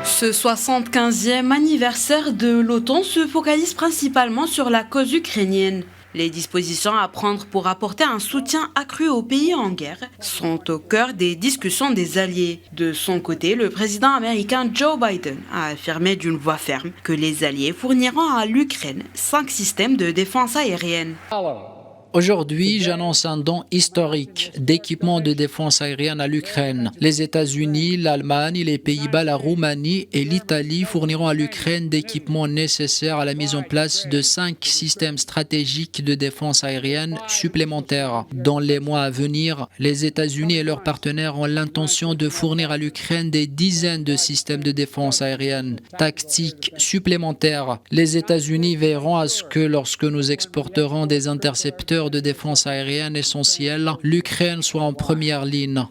Ce 75e anniversaire de l'OTAN se focalise principalement sur la cause ukrainienne. Les dispositions à prendre pour apporter un soutien accru aux pays en guerre sont au cœur des discussions des alliés. De son côté, le président américain Joe Biden a affirmé d'une voix ferme que les alliés fourniront à l'Ukraine 5 systèmes de défense aérienne. Aujourd'hui, j'annonce un don historique d'équipements de défense aérienne à l'Ukraine. Les États-Unis, l'Allemagne, les Pays-Bas, la Roumanie et l'Italie fourniront à l'Ukraine d'équipements nécessaires à la mise en place de 5 systèmes stratégiques de défense aérienne supplémentaires. Dans les mois à venir, les États-Unis et leurs partenaires ont l'intention de fournir à l'Ukraine des dizaines de systèmes de défense aérienne tactiques supplémentaires. Les États-Unis veilleront à ce que lorsque nous exporterons des intercepteurs de défense aérienne essentiels, l'Ukraine soit en première ligne.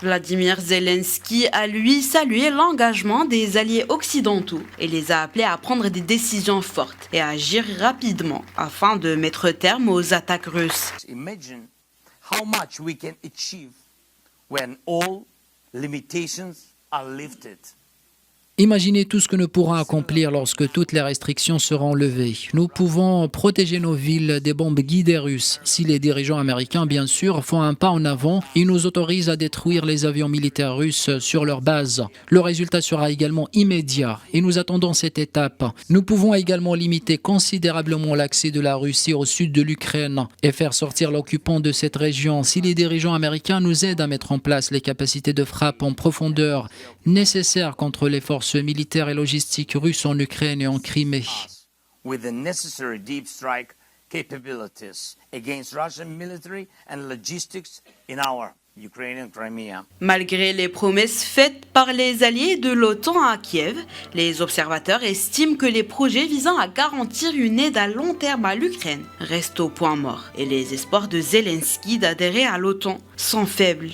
Vladimir Zelensky a lui salué l'engagement des alliés occidentaux et les a appelés à prendre des décisions fortes et à agir rapidement afin de mettre terme aux attaques russes. Imagine how much we can achieve when all limitations are lifted. Imaginez tout ce que nous pourrons accomplir lorsque toutes les restrictions seront levées. Nous pouvons protéger nos villes des bombes guidées russes. Si les dirigeants américains, bien sûr, font un pas en avant, ils nous autorisent à détruire les avions militaires russes sur leur base. Le résultat sera également immédiat et nous attendons cette étape. Nous pouvons également limiter considérablement l'accès de la Russie au sud de l'Ukraine et faire sortir l'occupant de cette région si les dirigeants américains nous aident à mettre en place les capacités de frappe en profondeur nécessaires contre les forces militaires et logistiques russes en Ukraine et en Crimée. With the necessary deep strike capabilities against Russian military and logistics in our Ukrainian Crimea. Malgré les promesses faites par les alliés de l'OTAN à Kiev, les observateurs estiment que les projets visant à garantir une aide à long terme à l'Ukraine restent au point mort et les espoirs de Zelensky d'adhérer à l'OTAN sont faibles.